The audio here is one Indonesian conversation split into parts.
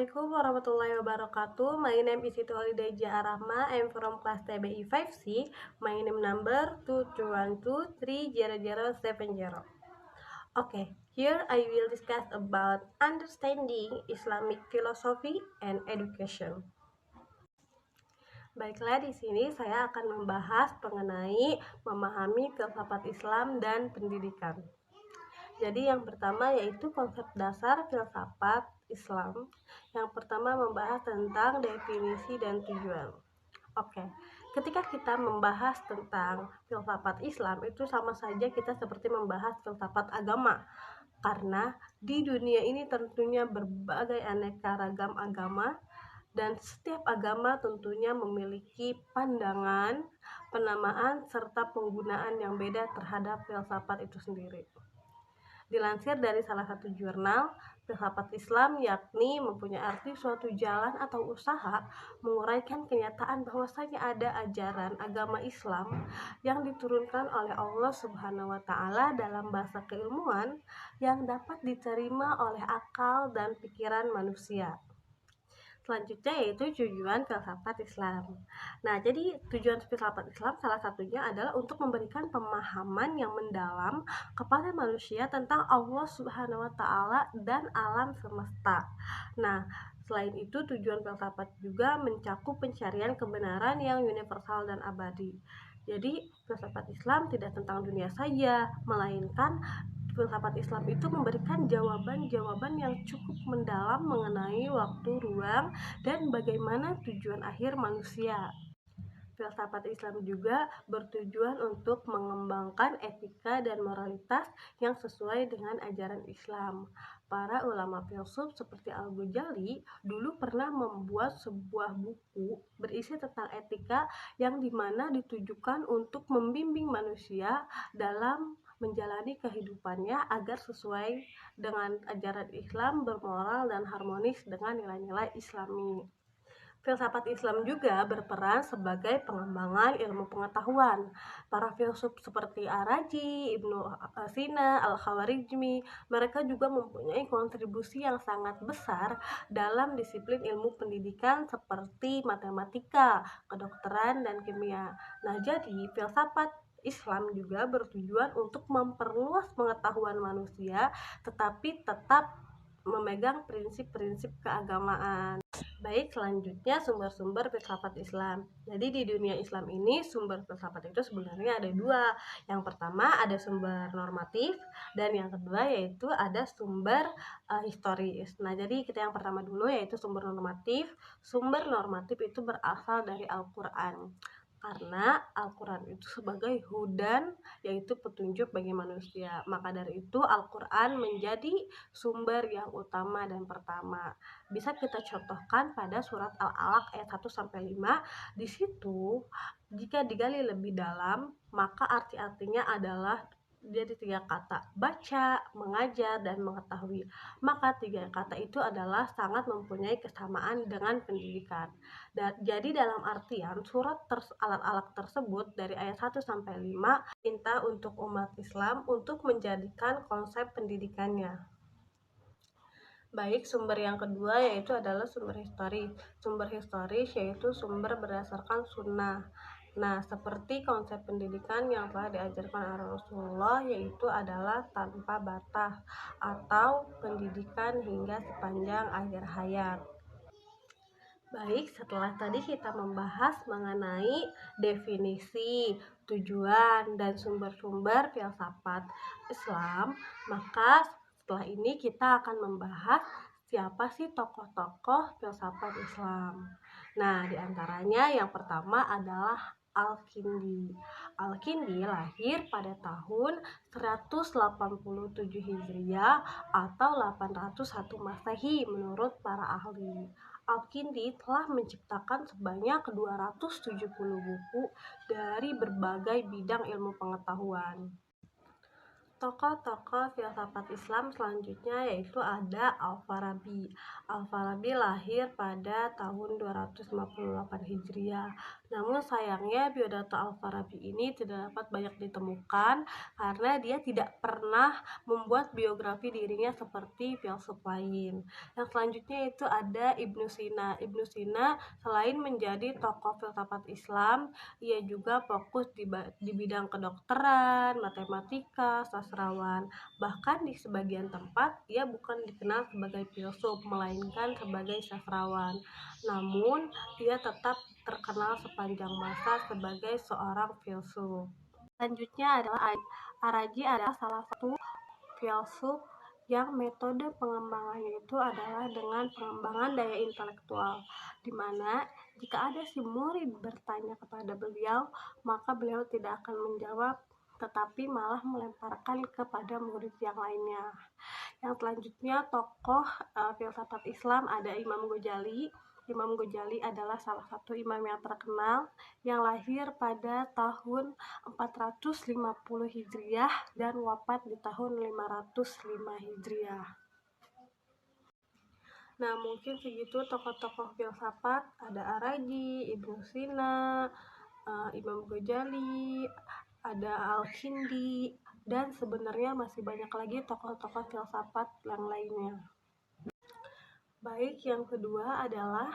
Assalamualaikum warahmatullahi wabarakatuh. My name is Siti Holiday Rahma. I am from class TBI 5C. My name number 221230070. Okay, here I will discuss about understanding Islamic philosophy and education. Baiklah, di sini saya akan membahas mengenai memahami filsafat Islam dan pendidikan. Jadi yang pertama yaitu konsep dasar filsafat Islam. Yang pertama membahas tentang definisi dan tujuan. Oke, ketika kita membahas tentang filsafat Islam itu sama saja kita seperti membahas filsafat agama. Karena di dunia ini tentunya berbagai aneka ragam agama dan setiap agama tentunya memiliki pandangan, penamaan, serta penggunaan yang beda terhadap filsafat itu sendiri. Dilansir dari salah satu jurnal, filsafat Islam yakni mempunyai arti suatu jalan atau usaha menguraikan kenyataan bahwasanya ada ajaran agama Islam yang diturunkan oleh Allah Subhanahu wa taala dalam bahasa keilmuan yang dapat diterima oleh akal dan pikiran manusia. Selanjutnya yaitu tujuan filsafat Islam. Nah, jadi tujuan filsafat Islam salah satunya adalah untuk memberikan pemahaman yang mendalam kepada manusia tentang Allah Subhanahu wa taala dan alam semesta. Nah, selain itu tujuan filsafat juga mencakup pencarian kebenaran yang universal dan abadi. Jadi, filsafat Islam tidak tentang dunia saja, melainkan filsafat Islam itu memberikan jawaban-jawaban yang cukup mendalam mengenai waktu, ruang, dan bagaimana tujuan akhir manusia. Filsafat Islam juga bertujuan untuk mengembangkan etika dan moralitas yang sesuai dengan ajaran Islam. Para ulama filsuf seperti Al-Ghazali dulu pernah membuat sebuah buku berisi tentang etika yang dimana ditujukan untuk membimbing manusia dalam menjalani kehidupannya agar sesuai dengan ajaran Islam, bermoral dan harmonis dengan nilai-nilai Islami. Filsafat Islam juga berperan sebagai pengembangan ilmu pengetahuan. Para filsuf seperti Ar-Razi, Ibnu Sina, Al-Khawarizmi, mereka juga mempunyai kontribusi yang sangat besar dalam disiplin ilmu pendidikan seperti matematika, kedokteran, dan kimia. Nah, jadi filsafat Islam juga bertujuan untuk memperluas pengetahuan manusia, tetapi tetap memegang prinsip-prinsip keagamaan. Baik, selanjutnya sumber-sumber filsafat Islam. Jadi di dunia Islam ini sumber filsafat itu sebenarnya ada dua. Yang pertama ada sumber normatif dan yang kedua yaitu ada sumber historis. Nah, jadi kita yang pertama dulu yaitu sumber normatif. Sumber normatif itu berasal dari Al-Quran. Karena Al-Quran itu sebagai hudan, yaitu petunjuk bagi manusia. Maka dari itu Al-Quran menjadi sumber yang utama dan pertama. Bisa kita contohkan pada surat Al-Alaq ayat 1-5. Di situ jika digali lebih dalam, maka arti-artinya adalah jadi 3 kata: baca, mengajar, dan mengetahui. Maka 3 kata itu adalah sangat mempunyai kesamaan dengan pendidikan. Dan jadi dalam artian surat Al-Alaq tersebut dari ayat 1-5 minta untuk umat Islam untuk menjadikan konsep pendidikannya. Baik, sumber yang kedua yaitu adalah sumber historis. Sumber historis yaitu sumber berdasarkan sunnah. Nah, seperti konsep pendidikan yang telah diajarkan oleh Rasulullah yaitu adalah tanpa batas atau pendidikan hingga sepanjang akhir hayat. Baik, setelah tadi kita membahas mengenai definisi, tujuan, dan sumber-sumber filsafat Islam, maka setelah ini kita akan membahas siapa sih tokoh-tokoh filsafat Islam. Nah, diantaranya yang pertama adalah Al-Kindi. Al-Kindi lahir pada tahun 187 Hijriah atau 801 Masehi menurut para ahli. Al-Kindi telah menciptakan sebanyak 270 buku dari berbagai bidang ilmu pengetahuan. Tokoh-tokoh filsafat Islam selanjutnya yaitu ada Al-Farabi. Al-Farabi lahir pada tahun 258 Hijriah. Namun sayangnya biodata Al-Farabi ini tidak dapat banyak ditemukan karena dia tidak pernah membuat biografi dirinya seperti filsuf lain. Yang selanjutnya itu ada Ibnu Sina. Ibnu Sina selain menjadi tokoh filsafat Islam, ia juga fokus di bidang kedokteran, matematika, sastrawan. Bahkan di sebagian tempat, ia bukan dikenal sebagai filsuf, melainkan sebagai sastrawan. Namun, ia tetap terkenal sepanjang masa sebagai seorang filsuf. Selanjutnya adalah Araji adalah salah satu filsuf yang metode pengembangannya itu adalah dengan pengembangan daya intelektual, di mana jika ada si murid bertanya kepada beliau, maka beliau tidak akan menjawab, tetapi malah melemparkan kepada murid yang lainnya. Yang selanjutnya tokoh filsafat Islam ada Imam Ghazali. Imam Ghazali adalah salah satu imam yang terkenal yang lahir pada tahun 450 Hijriah dan wafat di tahun 505 Hijriah. Nah, mungkin segitu tokoh-tokoh filsafat, ada Araji, Ibnu Sina, Imam Ghazali, ada Al-Kindi, dan sebenarnya masih banyak lagi tokoh-tokoh filsafat yang lainnya. Baik, yang kedua adalah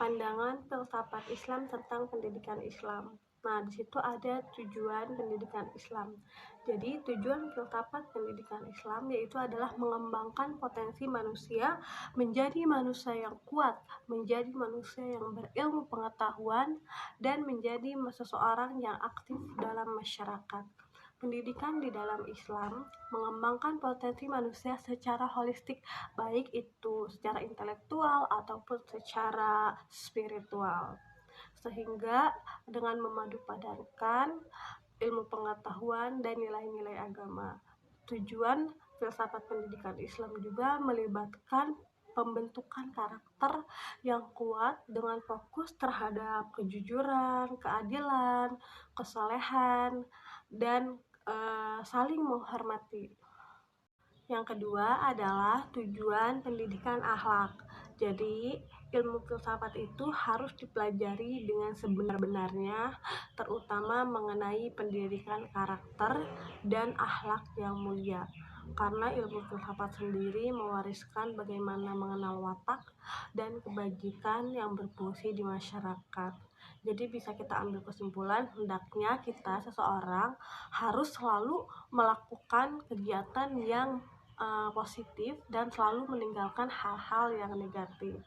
pandangan filsafat Islam tentang pendidikan Islam. Nah, di situ ada tujuan pendidikan Islam. Jadi, tujuan filsafat pendidikan Islam yaitu adalah mengembangkan potensi manusia menjadi manusia yang kuat, menjadi manusia yang berilmu pengetahuan, dan menjadi seseorang yang aktif dalam masyarakat. Pendidikan di dalam Islam mengembangkan potensi manusia secara holistik, baik itu secara intelektual ataupun secara spiritual, sehingga dengan memadupadankan ilmu pengetahuan dan nilai-nilai agama. Tujuan filsafat pendidikan Islam juga melibatkan pembentukan karakter yang kuat dengan fokus terhadap kejujuran, keadilan, kesolehan, dan saling menghormati. Yang kedua adalah tujuan pendidikan akhlak. Jadi, ilmu filsafat itu harus dipelajari dengan sebenar-benarnya, terutama mengenai pendidikan karakter dan akhlak yang mulia. Karena ilmu filsafat sendiri mewariskan bagaimana mengenal watak dan kebajikan yang berfungsi di masyarakat. Jadi bisa kita ambil kesimpulan, hendaknya kita seseorang harus selalu melakukan kegiatan yang positif dan selalu meninggalkan hal-hal yang negatif.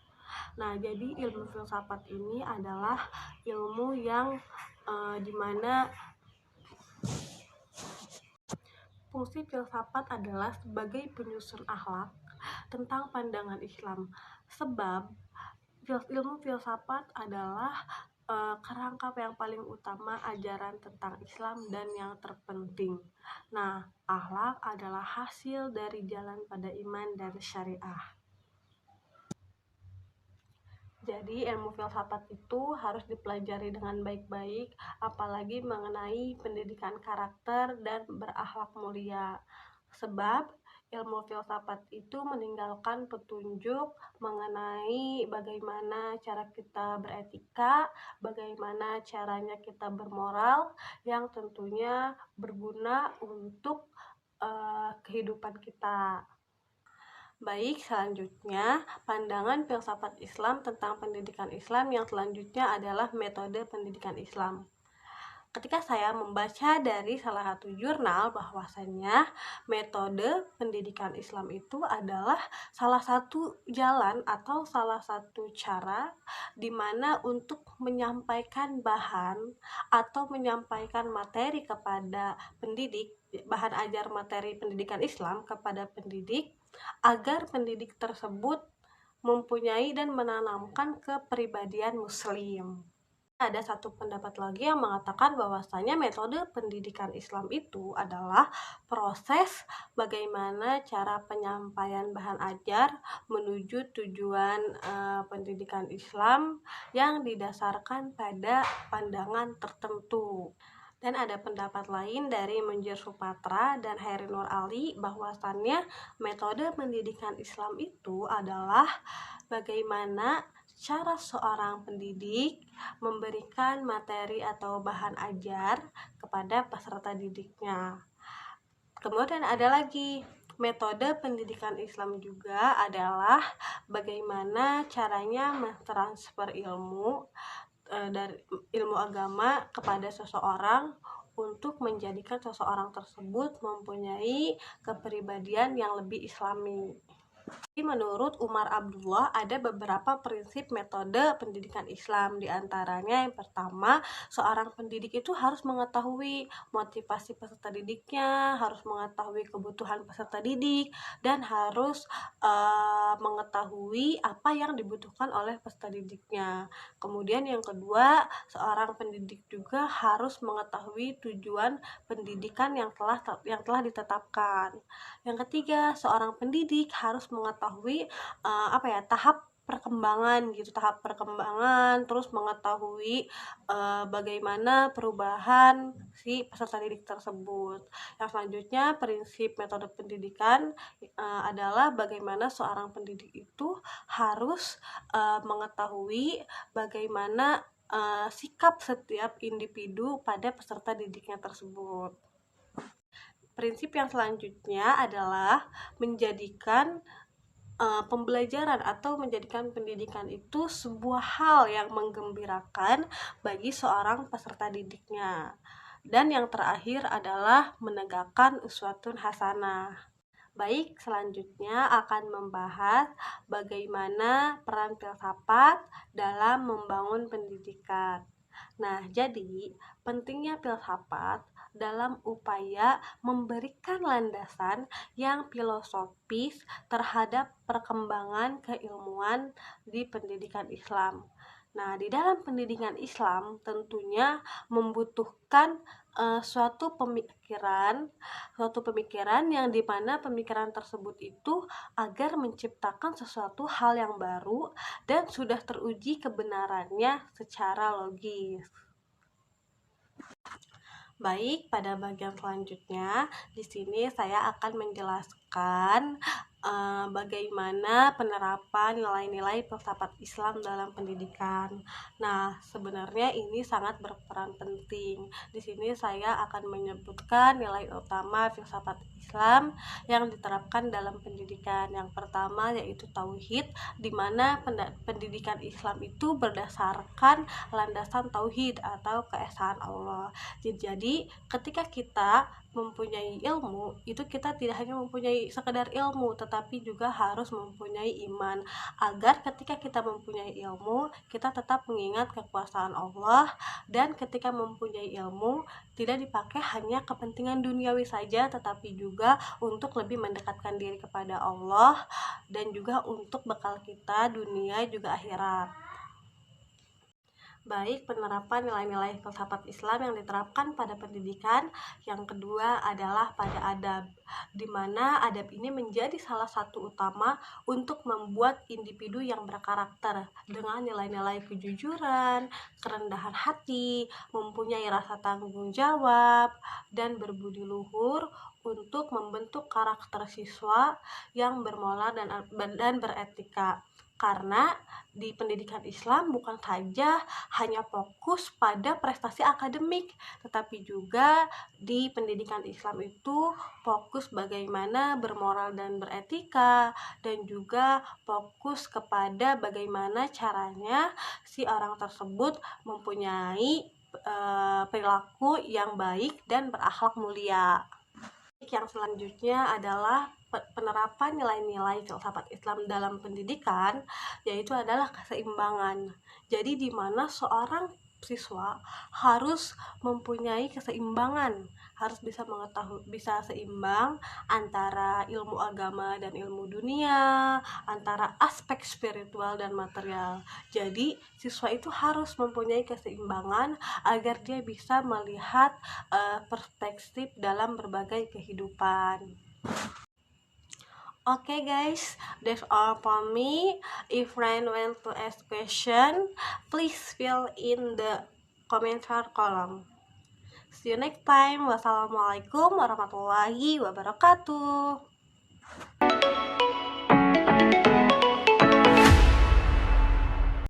Nah, jadi ilmu filsafat ini adalah ilmu yang dimana fungsi filsafat adalah sebagai penyusun akhlak tentang pandangan Islam. Sebab ilmu filsafat adalah kerangka yang paling utama ajaran tentang Islam dan yang terpenting. Nah, akhlak adalah hasil dari jalan pada iman dan syariah. Jadi ilmu filsafat itu harus dipelajari dengan baik-baik, apalagi mengenai pendidikan karakter dan berakhlak mulia. Sebab ilmu filsafat itu meninggalkan petunjuk mengenai bagaimana cara kita beretika, bagaimana caranya kita bermoral, yang tentunya berguna untuk kehidupan kita. Baik, selanjutnya pandangan filsafat Islam tentang pendidikan Islam yang selanjutnya adalah metode pendidikan Islam. Ketika saya membaca dari salah satu jurnal bahwasannya metode pendidikan Islam itu adalah salah satu jalan atau salah satu cara di mana untuk menyampaikan bahan atau menyampaikan materi kepada pendidik, bahan ajar materi pendidikan Islam kepada pendidik, agar pendidik tersebut mempunyai dan menanamkan kepribadian Muslim. Ada satu pendapat lagi yang mengatakan bahwasanya metode pendidikan Islam itu adalah proses bagaimana cara penyampaian bahan ajar menuju tujuan pendidikan Islam yang didasarkan pada pandangan tertentu. Dan ada pendapat lain dari Munjir Supatra dan Heri Nur Ali bahwasannya metode pendidikan Islam itu adalah bagaimana cara seorang pendidik memberikan materi atau bahan ajar kepada peserta didiknya. Kemudian ada lagi metode pendidikan Islam juga adalah bagaimana caranya mentransfer ilmu dari ilmu agama kepada seseorang untuk menjadikan seseorang tersebut mempunyai kepribadian yang lebih islami. Menurut Umar Abdullah ada beberapa prinsip metode pendidikan Islam. Di antaranya yang pertama, seorang pendidik itu harus mengetahui motivasi peserta didiknya, harus mengetahui kebutuhan peserta didik, dan harus mengetahui apa yang dibutuhkan oleh peserta didiknya. Kemudian yang kedua, seorang pendidik juga harus mengetahui tujuan pendidikan yang telah ditetapkan. Yang ketiga, seorang pendidik harus mengetahui tahap perkembangan, terus mengetahui bagaimana perubahan si peserta didik tersebut. Yang selanjutnya, prinsip metode pendidikan adalah bagaimana seorang pendidik itu harus mengetahui bagaimana sikap setiap individu pada peserta didiknya tersebut. Prinsip yang selanjutnya adalah menjadikan pembelajaran atau menjadikan pendidikan itu sebuah hal yang menggembirakan bagi seorang peserta didiknya. Dan yang terakhir adalah menegakkan uswatun hasanah. Baik, selanjutnya akan membahas bagaimana peran filsafat dalam membangun pendidikan. Nah, jadi pentingnya filsafat dalam upaya memberikan landasan yang filosofis terhadap perkembangan keilmuan di pendidikan Islam. Nah, di dalam pendidikan Islam tentunya membutuhkan suatu pemikiran yang dimana pemikiran tersebut itu agar menciptakan sesuatu hal yang baru dan sudah teruji kebenarannya secara logis. Baik, pada bagian selanjutnya di sini saya akan menjelaskan bagaimana penerapan nilai-nilai filsafat Islam dalam pendidikan. Nah, sebenarnya ini sangat berperan penting. Di sini saya akan menyebutkan nilai utama filsafat Islam yang diterapkan dalam pendidikan. Yang pertama yaitu tauhid, di mana pendidikan Islam itu berdasarkan landasan tauhid atau keesaan Allah. Jadi, ketika kita mempunyai ilmu, itu kita tidak hanya mempunyai sekedar ilmu, tetapi juga harus mempunyai iman, agar ketika kita mempunyai ilmu, kita tetap mengingat kekuasaan Allah, dan ketika mempunyai ilmu, tidak dipakai hanya kepentingan duniawi saja, tetapi juga untuk lebih mendekatkan diri kepada Allah, dan juga untuk bekal kita dunia juga akhirat. Baik, penerapan nilai-nilai filsafat Islam yang diterapkan pada pendidikan. Yang kedua adalah pada adab, di mana adab ini menjadi salah satu utama untuk membuat individu yang berkarakter dengan nilai-nilai kejujuran, kerendahan hati, mempunyai rasa tanggung jawab, dan berbudi luhur untuk membentuk karakter siswa yang bermoral dan beretika. Karena di pendidikan Islam bukan saja hanya fokus pada prestasi akademik, tetapi juga di pendidikan Islam itu fokus bagaimana bermoral dan beretika, dan juga fokus kepada bagaimana caranya si orang tersebut mempunyai perilaku yang baik dan berakhlak mulia. Yang selanjutnya adalah penerapan nilai-nilai filsafat Islam dalam pendidikan, yaitu adalah keseimbangan. Jadi di mana seorang siswa harus mempunyai keseimbangan, harus bisa seimbang antara ilmu agama dan ilmu dunia, antara aspek spiritual dan material. Jadi siswa itu harus mempunyai keseimbangan agar dia bisa melihat perspektif dalam berbagai kehidupan. Okay guys, that's all for me. If friend want to ask question, please fill in the commenter column. See you next time. Wassalamualaikum warahmatullahi wabarakatuh.